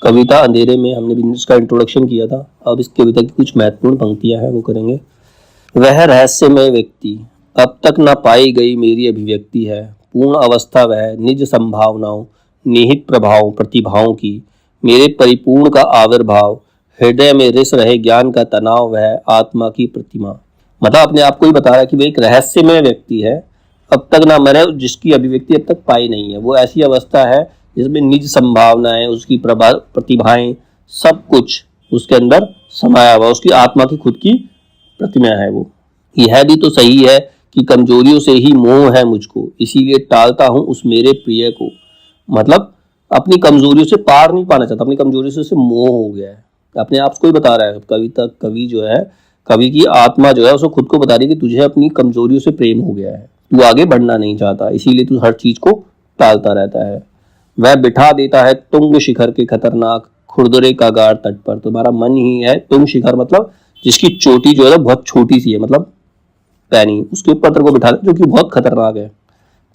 कविता अंधेरे में हमने भी इसका इंट्रोडक्शन किया था। अब इस कविता की कुछ महत्वपूर्ण पंक्तियां हैं वो करेंगे। वह रहस्यमय व्यक्ति अब तक न पाई गई मेरी अभिव्यक्ति है, पूर्ण अवस्था वह निज संभावनाओं निहित प्रभाव प्रतिभाओं की, मेरे परिपूर्ण का आविर्भाव, हृदय में रिस रहे ज्ञान का तनाव वह आत्मा की प्रतिमा। मतलब अपने आप को ही बता रहा है कि वह एक रहस्यमय व्यक्ति है, अब तक ना मैंने जिसकी अभिव्यक्ति अब तक पाई नहीं है। वो ऐसी अवस्था है जिसमें निज संभावनाएं, उसकी प्रतिभाएं, सब कुछ उसके अंदर समाया हुआ, उसकी आत्मा की खुद की प्रतिमा है वो। यह भी तो सही है कि कमजोरियों से ही मोह है मुझको, इसीलिए टालता हूं उस मेरे प्रिय को। मतलब अपनी कमजोरियों से पार नहीं पाना चाहता, अपनी कमजोरियों से उसे मोह हो गया है, अपने आप को ही बता रहा है। कवि जो है, कवि की आत्मा जो है उसको खुद को बता रही है कि तुझे अपनी कमजोरियों से प्रेम हो गया है, तू आगे बढ़ना नहीं चाहता, इसीलिए तू हर चीज को टालता रहता है। वह बिठा देता है तुंग शिखर के खतरनाक खुरदरे का गाढ़ तट पर। तुम्हारा मन ही है तुंग शिखर, मतलब जिसकी चोटी जो है बहुत छोटी सी है, मतलब पैनी, उसके ऊपर तेरे को बिठा दे जो कि बहुत खतरनाक है।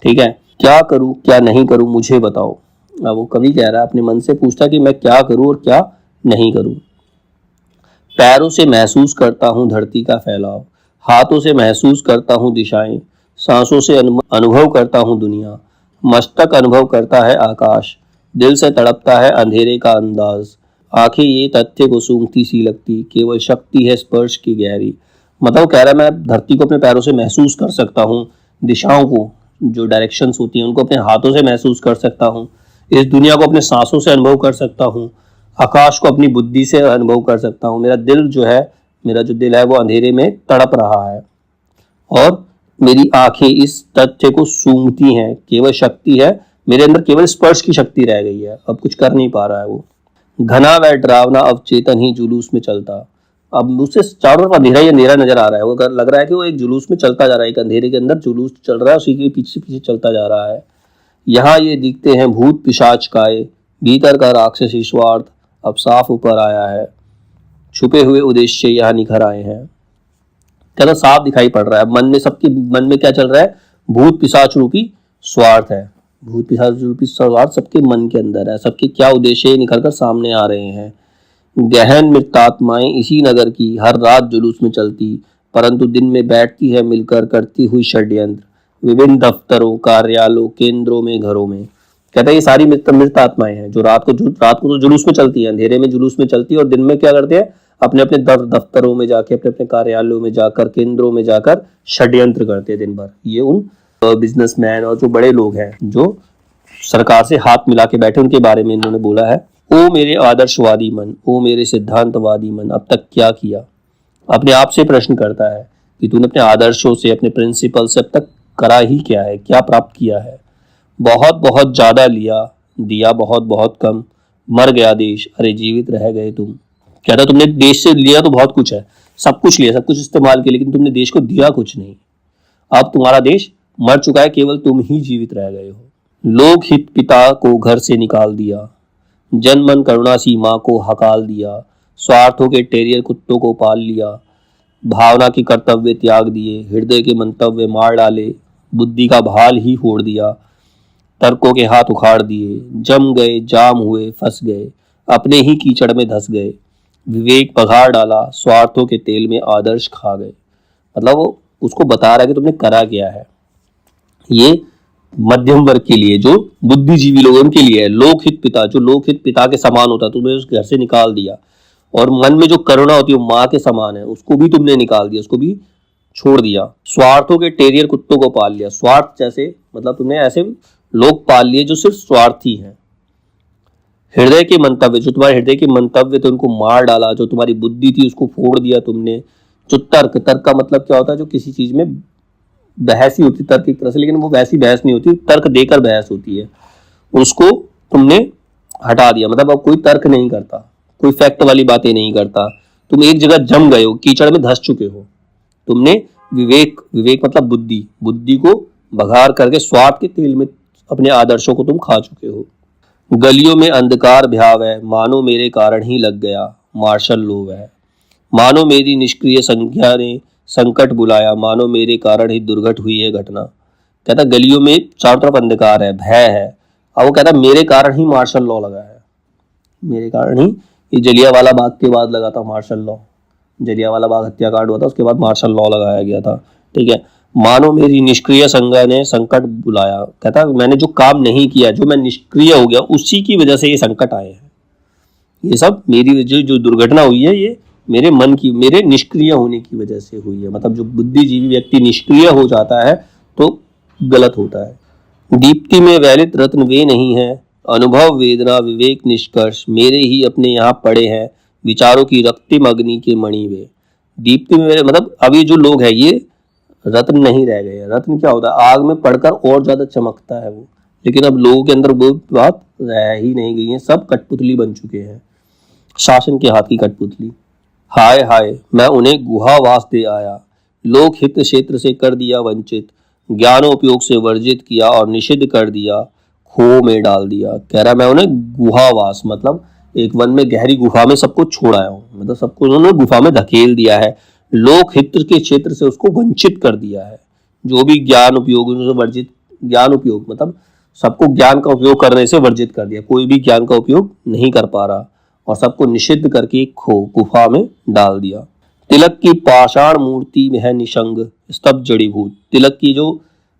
ठीक है, क्या करूं क्या नहीं करूं मुझे बताओ। अब वो कवि कह रहा है, अपने मन से पूछता कि मैं क्या करूं और क्या नहीं करूं। पैरों से महसूस करता हूं धरती का फैलाव, हाथों से महसूस करता हूं दिशाएं, सांसों से अनुभव करता हूं दुनिया, मस्तक अनुभव करता है आकाश, दिल से तड़पता है अंधेरे का अंदाज, आंखें ये तथ्य को सूंघती सी लगती, केवल शक्ति है स्पर्श की गहरी। मतलब कह रहा है मैं धरती को अपने पैरों से महसूस कर सकता हूँ, दिशाओं को, जो डायरेक्शंस होती हैं उनको अपने हाथों से महसूस कर सकता हूँ, इस दुनिया को अपने सांसों से अनुभव कर सकता हूँ, आकाश को अपनी बुद्धि से अनुभव कर सकता हूँ। मेरा जो दिल है वो अंधेरे में तड़प रहा है और मेरी आंखें इस तथ्य को सूंघती हैं, केवल शक्ति है मेरे अंदर, केवल स्पर्श की शक्ति रह गई है, अब कुछ कर नहीं पा रहा है वो। घना व डरावना अवचेतन ही जुलूस में चलता, अब उससे चारों तरफ अंधेरा ही अंधेरा नजर आ रहा है, वो लग रहा है कि वो एक जुलूस में चलता जा रहा है, एक अंधेरे के अंदर जुलूस चल रहा है, उसी के पीछे पीछे चलता जा रहा है। यहाँ ये दिखते हैं भूत पिशाच काए, भीतर का राक्षसी स्वार्थ अब साफ ऊपर आया है, छुपे हुए उद्देश्य यहाँ निखर आए हैं। कहना साफ दिखाई पड़ रहा है, मन में, सबके मन में क्या चल रहा है, भूत पिशाच रूपी स्वार्थ है, भूत पिशाच रूपी स्वार्थ सबके मन के अंदर है, सबके क्या उद्देश्य निखर कर सामने आ रहे हैं। गहन मृतात्माएं इसी नगर की हर रात जुलूस में चलती, परंतु दिन में बैठती है मिलकर करती हुई षड्यंत्र, विभिन्न दफ्तरों कार्यालयों केंद्रों में घरों में। कहता है ये सारी मृत आत्माएं हैं जो रात को तो जुलूस में चलती है, अंधेरे में जुलूस में चलती है, और दिन में क्या करते हैं, अपने अपने दफ्तरों में जाके, अपने अपने कार्यालयों में जाकर, केंद्रों में जाकर षड्यंत्र करते हैं दिन भर। ये उन बिजनेसमैन और जो बड़े लोग हैं जो सरकार से हाथ मिला के बैठे, उनके बारे में इन्होंने बोला है। ओ मेरे आदर्शवादी मन, ओ मेरे सिद्धांतवादी मन, अब तक क्या किया। अपने आप से प्रश्न करता है कि तूने अपने आदर्शों से, अपने प्रिंसिपल से अब तक करा ही क्या है, क्या प्राप्त किया है। बहुत बहुत ज्यादा लिया, दिया बहुत बहुत कम, मर गया देश, अरे जीवित रह गए तुम। कहता तुमने देश से लिया तो बहुत कुछ है, सब कुछ लिया, सब कुछ इस्तेमाल किया, लेकिन तुमने देश को दिया कुछ नहीं। अब तुम्हारा देश मर चुका है, केवल तुम ही जीवित रह गए हो। लोक हित पिता को घर से निकाल दिया, जन मन करुणा सीमा को हकाल दिया, स्वार्थों के टेरियर कुत्तों को पाल लिया, भावना के कर्तव्य त्याग दिए, हृदय के मंतव्य मार डाले, बुद्धि का भाल ही फोड़ दिया, तर्कों के हाथ उखाड़ दिए, जम गए, जाम हुए, फंस गए, अपने ही कीचड़ में धस गए, विवेक पघाड़ डाला, स्वार्थों के तेल में आदर्श खा गए। मतलब वो उसको बता रहा है कि तुमने करा क्या है। ये मध्यम वर्ग के लिए, जो बुद्धिजीवी लोग, उनके लिए है। लोकहित पिता, जो लोकहित पिता के समान होता है, तुम्हें उस घर से निकाल दिया, और मन में जो करुणा होती है वो माँ के समान है, उसको भी तुमने निकाल दिया, उसको भी छोड़ दिया। स्वार्थों के टेरियर कुत्तों को पाल लिया, स्वार्थ जैसे, मतलब तुमने ऐसे लोग पाल लिए जो सिर्फ स्वार्थी हैं। हृदय के मंतव्य, जो तुम्हारे हृदय के मंतव्य थे उनको मार डाला, जो तुम्हारी बुद्धि थी उसको फोड़ दिया तुमने। जो तर्क का मतलब क्या होता है, जो किसी चीज में बहस ही होती तर्क एक तरह से, लेकिन वो वैसी बहस नहीं होती, तर्क देकर बहस होती है, उसको तुमने हटा दिया। मतलब अब कोई तर्क नहीं करता, कोई फैक्ट वाली बातें नहीं करता, तुम एक जगह जम गए हो, कीचड़ में धस चुके हो। तुमने विवेक मतलब बुद्धि को बघार करके स्वार्थ के तेल में अपने आदर्शों को तुम खा चुके हो। गलियों में अंधकार भयाव है, मानो मेरे कारण ही लग गया मार्शल लॉ है, मानो मेरी निष्क्रिय संख्या ने संकट बुलाया, मानो मेरे कारण ही दुर्घट हुई है घटना। कहता गलियों में चारों तरफ अंधकार है, भय है, और वो कहता मेरे कारण ही मार्शल लॉ लगा है। मेरे कारण ही ये जलियांवाला बाग के बाद लगा था मार्शल लॉ। जलियांवाला बाग हत्याकांड हुआ था, उसके बाद मार्शल लॉ लगाया गया था। ठीक है, मानो मेरी निष्क्रिय संज्ञा ने संकट बुलाया। कहता मैंने जो काम नहीं किया, जो मैं निष्क्रिय हो गया, उसी की वजह से ये संकट आए हैं। ये सब मेरी जो दुर्घटना हुई है, ये मेरे मन की, मेरे निष्क्रिय होने की वजह से हुई है। मतलब जो बुद्धिजीवी व्यक्ति निष्क्रिय हो जाता है तो गलत होता है। दीप्ति में वैलित रत्न वे नहीं है, अनुभव वेदना विवेक निष्कर्ष मेरे ही अपने यहाँ पड़े हैं, विचारों की रक्तिम अग्नि के मणि वे। दीप्ति में मतलब अब ये जो लोग हैं ये रत्न नहीं रह गए। रत्न क्या होता है? आग में पड़कर और ज्यादा चमकता है वो, लेकिन अब लोगों के अंदर वो बात रह ही नहीं गई है, सब कठपुतली बन चुके हैं, शासन के हाथ की कठपुतली। हाय हाय मैं उन्हें गुहावास दे आया, लोक हित क्षेत्र से कर दिया वंचित, ज्ञानोपयोग से वर्जित किया और निषिद्ध कर दिया, खो में डाल दिया। कह रहा मैं उन्हें गुहावास, मतलब एक वन में गहरी गुफा में सबको छोड़ आया हूँ, मतलब सबको उन्होंने गुफा में धकेल दिया है, लोक हित के क्षेत्र से उसको वंचित कर दिया है। जो भी ज्ञान उपयोग वर्जित, ज्ञान उपयोग मतलब सबको ज्ञान का उपयोग करने से वर्जित कर दिया, कोई भी ज्ञान का उपयोग नहीं कर पा रहा, और सबको निषिद्ध करके खो गुफा में डाल दिया। तिलक की पाषाण मूर्ति में है निशंग स्तब्ध जड़ीभूत। तिलक की जो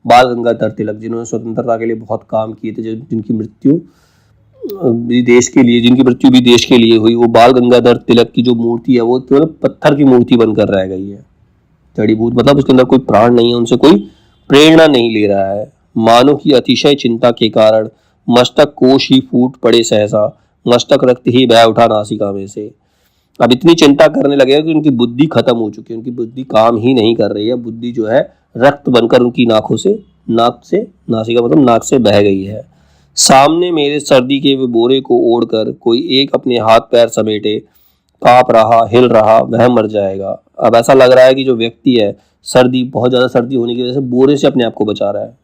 बाल गंगाधर तिलक, जिन्होंने स्वतंत्रता के लिए बहुत काम किए थे, जिनकी मृत्यु भी देश के लिए, जिनकी मृत्यु भी देश के लिए हुई, वो बाल गंगाधर तिलक की जो मूर्ति है वो केवल पत्थर की मूर्ति बनकर रह गई है। जड़ीभूत मतलब उसके अंदर कोई प्राण नहीं है, उनसे कोई प्रेरणा नहीं ले रहा है। मानव की अतिशय चिंता के कारण मस्तक कोश ही फूट पड़े सहसा, मस्तक रक्त ही बह उठा नासिका में से। अब इतनी चिंता करने लगे कि उनकी बुद्धि खत्म हो चुकी है, उनकी बुद्धि काम ही नहीं कर रही है, बुद्धि जो है रक्त बनकर उनकी नाकों से, नाक से, नासिका मतलब नाक से बह गई है। सामने मेरे सर्दी के वे बोरे को ओढ़कर कोई एक अपने हाथ पैर समेटे कांप रहा, हिल रहा, वह मर जाएगा। अब ऐसा लग रहा है कि जो व्यक्ति है, सर्दी, बहुत ज्यादा सर्दी होने की वजह से बोरे से अपने आप को बचा रहा है,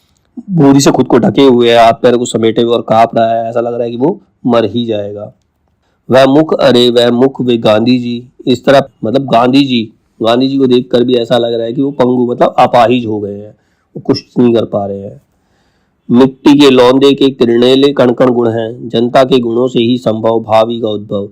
बोरी से खुद को ढके हुए है, हाथ पैर को समेटे हुए और कांप रहा है, ऐसा लग रहा है कि वो मर ही जाएगा। वह मुख, अरे वह मुख, वे गांधी जी, इस तरह मतलब गांधी जी को देखकर भी ऐसा लग रहा है कि वो पंगु मतलब अपाहिज हो गए हैं, वो कुछ नहीं कर पा रहे हैं। मिट्टी के लौंदे के किरणेले कणकण गुण हैं, जनता के गुणों से ही संभव भावी का उद्भव।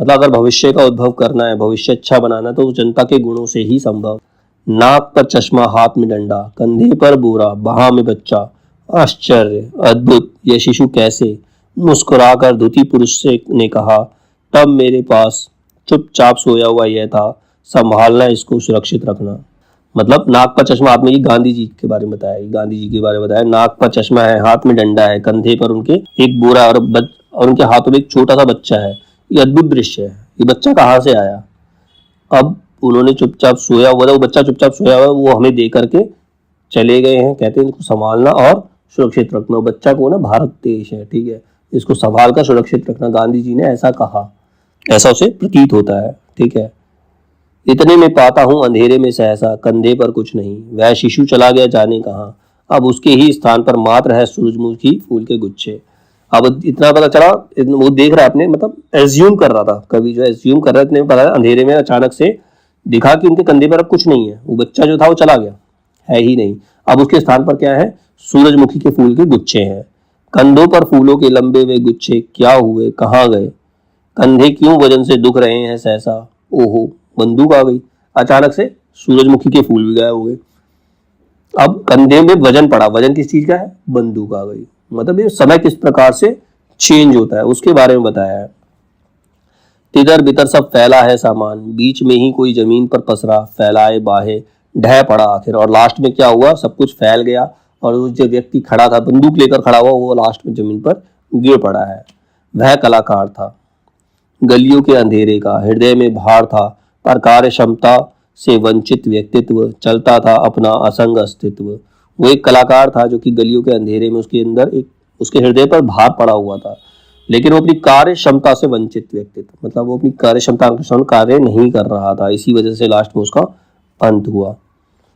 मतलब अगर भविष्य का उद्भव करना है, भविष्य अच्छा बनाना, तो जनता के गुणों से ही संभव। नाक पर चश्मा, हाथ में डंडा, कंधे पर बोरा, बाह में बच्चा, आश्चर्य, अद्भुत, यह शिशु कैसे? मुस्कुराकर धुती पुरुष से ने कहा, तब मेरे पास चुपचाप सोया हुआ यह था, संभालना, इसको सुरक्षित रखना। मतलब नाक पर चश्मा, हाथ में, ये गांधी जी के बारे में बताया, गांधी जी के बारे में बताया। नाक पर चश्मा है, हाथ में डंडा है, कंधे पर उनके एक बोरा और उनके हाथों में एक छोटा सा बच्चा है। ये अद्भुत दृश्य है, ये बच्चा कहाँ से आया? अब उन्होंने चुपचाप सोया हुआ था, वो बच्चा चुपचाप सोया हुआ, वो हमें दे करके चले गए हैं। कहते हैं इसको संभालना और सुरक्षित रखना। बच्चा को ना भारत देश है, ठीक है, इसको संभाल कर सुरक्षित रखना, गांधी जी ने ऐसा कहा, ऐसा उसे प्रतीत होता है। ठीक है, इतने में पाता हूं अंधेरे में सहसा, कंधे पर कुछ नहीं, वह शिशु चला गया जाने कहाँ, अब उसके ही स्थान पर मात्र है सूरजमुखी फूल के गुच्छे। अब इतना पता चला, वो देख रहा है अपने, मतलब एज्यूम कर रहा था, कवि जो एज्यूम कर रहा था, इतने में पता अंधेरे में अचानक से दिखा कि उनके कंधे पर अब कुछ नहीं है, वो बच्चा जो था वो चला गया, है ही नहीं। अब उसके स्थान पर क्या है? सूरजमुखी के फूल के गुच्छे हैं। कंधों पर फूलों के लंबे वे गुच्छे क्या हुए, कहाँ गए? कंधे क्यों वजन से दुख रहे हैं सहसा, ओहो बंदूक आ गई। अचानक से सूरजमुखी के फूल भी गायब हो गए। अब कंधे में वजन पड़ा, वजन किस चीज का है? बंदूक आ गई। मतलब ये समय किस प्रकार से चेंज होता है उसके बारे में बताया है। तिधर बितर सब फैला है सामान, बीच में ही कोई जमीन पर पसरा, फैलाए बाहे ढह पड़ा आखिर। और लास्ट में क्या हुआ? सब कुछ फैल गया और उस जो व्यक्ति खड़ा था, बंदूक लेकर खड़ा हुआ, वो लास्ट में जमीन पर गिर पड़ा है। वह कलाकार था गलियों के अंधेरे का, हृदय में भार था, पर कार्य क्षमता से वंचित व्यक्तित्व, चलता था अपना असंग अस्तित्व। वो एक कलाकार था जो कि गलियों के अंधेरे में उसके अंदर एक, उसके हृदय पर भार पड़ा हुआ था, लेकिन वो अपनी कार्य क्षमता से वंचित व्यक्तित्व, मतलब वो अपनी कार्य क्षमता अनुसार कार्य नहीं कर रहा था, इसी वजह से लास्ट में उसका अंत हुआ।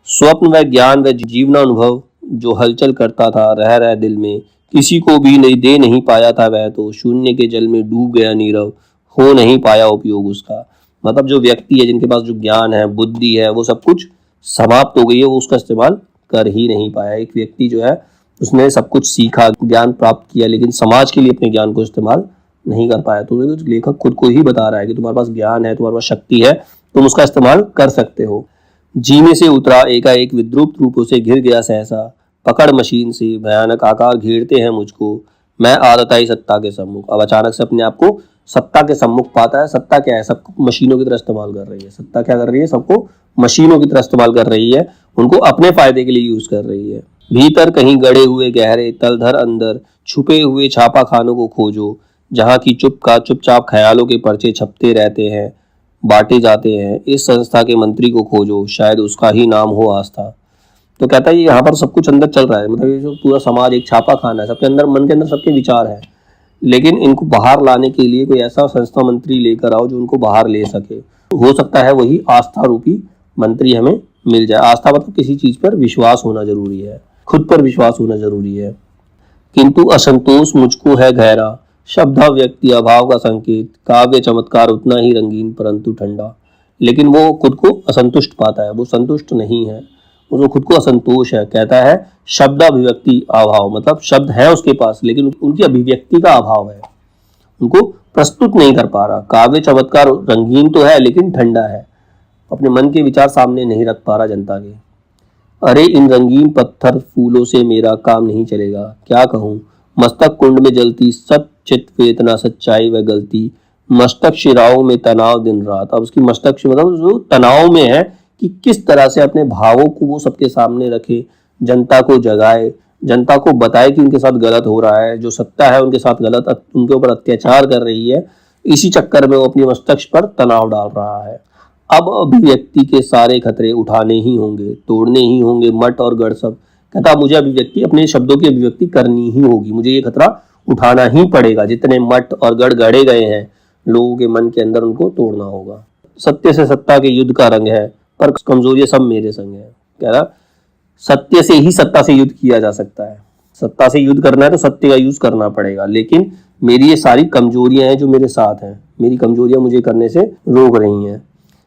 स्वप्न व ज्ञान व जीवनानुभव जो हलचल करता था रह रह दिल में, किसी को भी दे नहीं पाया था वह तो, शून्य के जल में डूब गया नीरव, हो नहीं पाया उपयोग उसका। मतलब जो व्यक्ति है, जिनके पास जो ज्ञान है, बुद्धि है, वो सब कुछ समाप्त हो गई है, वो उसका इस्तेमाल कर ही नहीं पाया। एक व्यक्ति जो है उसने सब कुछ सीखा, ज्ञान प्राप्त किया, लेकिन समाज के लिए अपने ज्ञान को इस्तेमाल नहीं कर पाया। तो लेखक खुद को ही बता रहा है कि तुम्हारे पास ज्ञान है, तुम्हारे पास शक्ति है, तुम उसका इस्तेमाल कर सकते हो। जीने से उतरा एकाएक विद्रुप रूपों से घिर गया सहसा, पकड़ मशीन से भयानक आकार घेरते हैं मुझको, मैं आदताई सत्ता के सम्मुख। अब अचानक से अपने आप को सत्ता के सम्मुख पाता है। सत्ता क्या है? सबको मशीनों की तरह इस्तेमाल कर रही है। सत्ता क्या कर रही है? सबको मशीनों की तरह इस्तेमाल कर रही है, उनको अपने फायदे के लिए यूज कर रही है। भीतर कहीं गड़े हुए गहरे तलधर अंदर छुपे हुए छापा खानों को खोजो, जहां की चुपचाप ख्यालों के पर्चे छपते रहते हैं, बांटे जाते हैं। इस संस्था के मंत्री को खोजो, शायद उसका ही नाम हो आस्था। तो कहता है यहाँ पर सब कुछ अंदर चल रहा है, मतलब ये जो पूरा समाज एक छापा खाना है, सबके अंदर, मन के अंदर सबके विचार है, लेकिन इनको बाहर लाने के लिए कोई ऐसा संस्था मंत्री लेकर आओ जो उनको बाहर ले सके। हो सकता है वही आस्था रूपी मंत्री हमें मिल जाए। आस्था मतलब किसी चीज पर विश्वास होना जरूरी है, खुद पर विश्वास होना जरूरी है। किंतु असंतोष मुझको है गहरा, शब्दाव्यक्ति अभाव का संकेत, काव्य चमत्कार उतना ही रंगीन परंतु ठंडा। लेकिन वो खुद को असंतुष्ट पाता है, वो संतुष्ट नहीं है, उसको खुद को असंतोष है। कहता है शब्दाभिव्यक्ति अभाव, मतलब शब्द है उसके पास लेकिन उनकी अभिव्यक्ति का अभाव है, उनको प्रस्तुत नहीं कर पा रहा। काव्य चमत्कार रंगीन तो है लेकिन ठंडा है, अपने मन के विचार सामने नहीं रख पा रहा जनता के। अरे इन रंगीन पत्थर फूलों से मेरा काम नहीं चलेगा, क्या कहूँ। मस्तक कुंड में जलती सचित वेतना, सच्चाई व गलती, मस्तक शिराओं में तनाव दिन रात। अब उसकी मस्तक मतलब जो तनाव में है कि किस तरह से अपने भावों को वो सबके सामने रखे, जनता को जगाए, जनता को बताए कि उनके साथ गलत हो रहा है, जो सत्ता है उनके साथ गलत, उनके ऊपर अत्याचार कर रही है। इसी चक्कर में वो अपनी मस्तक पर तनाव डाल रहा है। अब अभिव्यक्ति के सारे खतरे उठाने ही होंगे, तोड़ने ही होंगे मठ और गढ़ सब। कहता मुझे अभिव्यक्ति, अपने शब्दों की अभिव्यक्ति करनी ही होगी, मुझे ये खतरा उठाना ही पड़ेगा। जितने मठ और गढ़ गढ़े गए हैं लोगों के मन के अंदर, उनको तोड़ना होगा। सत्य से सत्ता के युद्ध का रंग है, पर कमजोरियां सब मेरे संग है। कह रहा सत्य से ही सत्ता से युद्ध किया जा सकता है, सत्ता से युद्ध करना है तो सत्य का यूज करना पड़ेगा, लेकिन मेरी ये सारी कमजोरियां हैं जो मेरे साथ हैं, मेरी कमजोरियां मुझे करने से रोक रही हैं।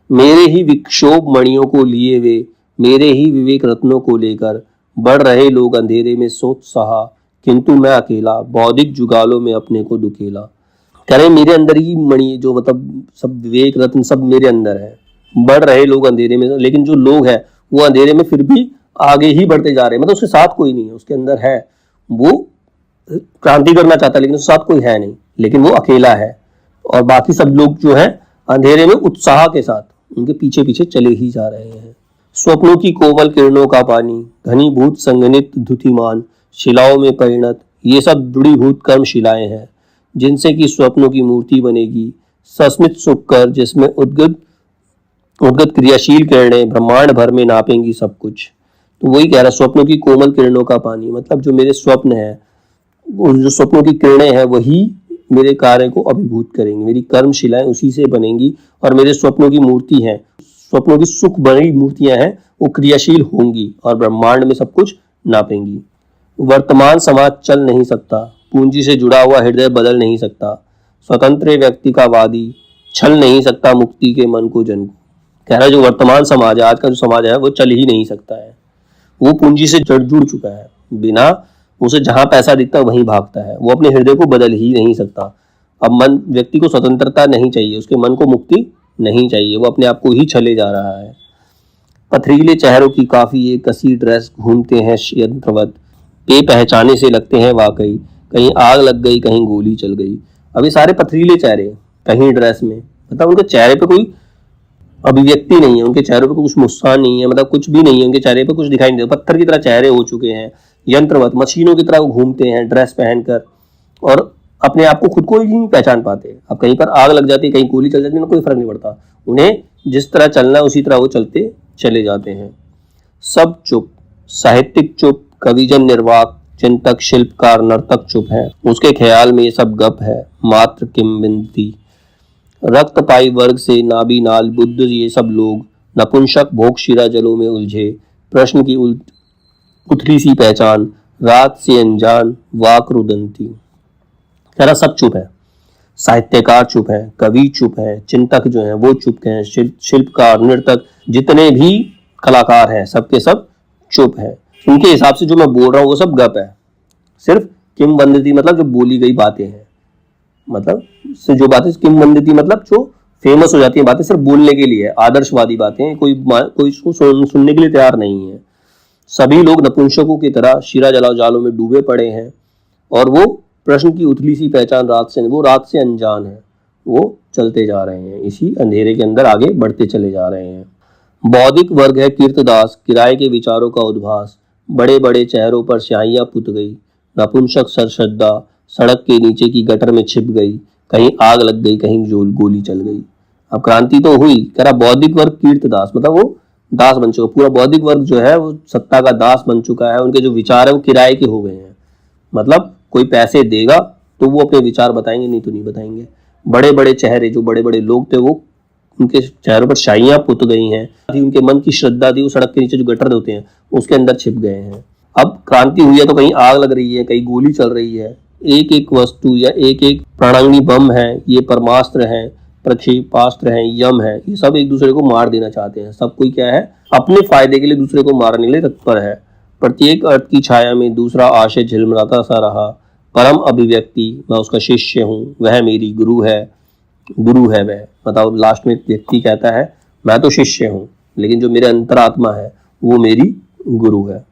मेरे ही विक्षोभ मणियों को लिए वे, मेरे ही विवेक रत्नों को लेकर बढ़ रहे लोग अंधेरे में सोच सहा, किंतु मैं अकेला बौद्धिक जुगालों में अपने को दुकेला। कह रहे मेरे अंदर ही मणि, जो मतलब सब विवेक रत्न सब मेरे अंदर है। बढ़ रहे लोग अंधेरे में, लेकिन जो लोग हैं वो अंधेरे में फिर भी आगे ही बढ़ते जा रहे हैं, मतलब उसके साथ कोई नहीं है, उसके अंदर है, वो क्रांति करना चाहता है लेकिन उसके साथ कोई है नहीं, लेकिन वो अकेला है। और बाकी सब लोग जो है अंधेरे में उत्साह के साथ उनके पीछे पीछे चले ही जा रहे हैं। स्वप्नों की कोमल किरणों का पानी, घनीभूत संगनित धुतिमान, शिलाओं में परिणत, ये सब दृढ़ीभूत कर्म शिलाएं हैं, जिनसे कि स्वप्नों की मूर्ति बनेगी सस्मित सुख कर, जिसमें उद्गत क्रियाशील किरणें ब्रह्मांड भर में नापेंगी सब कुछ। तो वही कह रहा है स्वप्नों की कोमल किरणों का पानी, मतलब जो मेरे स्वप्न है, जो स्वप्नों की किरणें हैं वही मेरे कार्य को अभिभूत करेंगी, मेरी कर्मशिलाएं उसी से बनेंगी, और मेरे स्वप्नों की मूर्ति है, स्वप्नों की सुख बनी मूर्तियां हैं, वो क्रियाशील होंगी और ब्रह्मांड में सब कुछ नापेंगी। वर्तमान समाज चल नहीं सकता, पूंजी से जुड़ा हुआ हृदय बदल नहीं सकता, स्वतंत्र व्यक्ति का वादी छल नहीं सकता मुक्ति के मन को जन को। कह रहा है जो वर्तमान समाज है, आज का जो समाज है, वो चल ही नहीं सकता है, वो पूंजी से जुड़ चुका है, बिना उसे जहां पैसा दिखता है वहीं भागता है, वो अपने हृदय को बदल ही नहीं सकता। अब मन, व्यक्ति को स्वतंत्रता नहीं चाहिए, उसके मन को मुक्ति नहीं चाहिए, वो अपने आप को ही छले जा रहा है। पथरीले चेहरों की काफी एक कसी ड्रेस घूमते हैं यंत्रवत, पहचाने से लगते हैं वाकई, कहीं आग लग गई कहीं गोली चल गई। अब ये सारे पथरीले चेहरे, कहीं ड्रेस में, मतलब उनके चेहरे पे कोई अभिव्यक्ति नहीं है, उनके चेहरों पे कुछ मुस्कान नहीं है, मतलब कुछ भी नहीं है, उनके चेहरे पे कुछ दिखाई नहीं देता, पत्थर की तरह चेहरे हो चुके हैं, यंत्रवत मशीनों की तरह वो घूमते हैं ड्रेस पहनकर, और अपने आप को खुद को ही नहीं पहचान पाते। अब कहीं पर आग लग जाती है, कहीं गोली चल जाती है, कोई फर्क नहीं पड़ता, उन्हें जिस तरह चलना है उसी तरह वो चलते चले जाते हैं। सब चुप, साहित्यिक चुप, कविजन निर्वाक, चिंतक शिल्पकार नर्तक चुप है, उसके ख्याल में ये सब गप है मात्र किंवदंती। रक्त पाई वर्ग से नाबी नाल बुद्ध ये सब लोग, नपुंसक भोग शिरा जलों में उलझे, प्रश्न की उथली सी पहचान, रात से अनजान वाक रुदंती। जरा सब चुप है, साहित्यकार चुप है, कवि चुप है, चिंतक जो है वो चुप है, शिल्पकार नर्तक जितने भी कलाकार हैं सबके सब चुप है। उनके हिसाब से जो मैं बोल रहा हूँ वो सब गप है, सिर्फ किंवदंती मतलब जो बोली गई बातें हैं, मतलब से जो बातें किंवदंती मतलब जो फेमस हो जाती है बातें सिर्फ बोलने के लिए, आदर्शवादी बातें, कोई इसको सुनने के लिए तैयार नहीं है। सभी लोग नपुंसकों की तरह शिरा जलाओ जालों में डूबे पड़े हैं और वो प्रश्न की उथली सी पहचान रात से अनजान है। वो चलते जा रहे हैं, इसी अंधेरे के अंदर आगे बढ़ते चले जा रहे हैं। बौद्धिक वर्ग है कीर्तदास, किराए के विचारों का उद्भास, बड़े बड़े चेहरों पर स्याहियां पुत गई, नपुंसक सरश्रद्धा सड़क के नीचे की गटर में छिप गई, कहीं आग लग गई, कहीं गोली चल गई। अब क्रांति तो हुई, कह रहा बौद्धिक वर्ग कीर्तदास, मतलब वो दास बन चुका, पूरा बौद्धिक वर्ग जो है वो सत्ता का दास बन चुका है, उनके जो विचार है वो किराए के हो गए हैं। मतलब कोई पैसे देगा तो वो अपने विचार बताएंगे, नहीं तो नहीं बताएंगे। बड़े बड़े चेहरे, जो बड़े बड़े लोग थे वो उनके चेहरों पर शाइयां पुत गई हैं, उनके मन की श्रद्धा थी वो सड़क के नीचे जो गटर होते हैं उसके अंदर छिप गए हैं। अब क्रांति हुई है तो कहीं आग लग रही है, कहीं गोली चल रही है, एक एक वस्तु या एक एक प्राणाग्नि बम है, ये परमास्त्र है, प्रक्षेपास्त्र है, यम है, ये सब एक दूसरे को मार देना चाहते हैं। सब कोई क्या है, अपने फायदे के लिए दूसरे को मारने के लिए तत्पर है। प्रत्येक अर्थ की छाया में दूसरा आशय झिलमिलाता सा रहा। परम अभिव्यक्ति, मैं उसका शिष्य हूँ, वह मेरी गुरु है वह। मतलब लास्ट में व्यक्ति कहता है मैं तो शिष्य हूँ, लेकिन जो मेरे अंतरात्मा है वो मेरी गुरु है।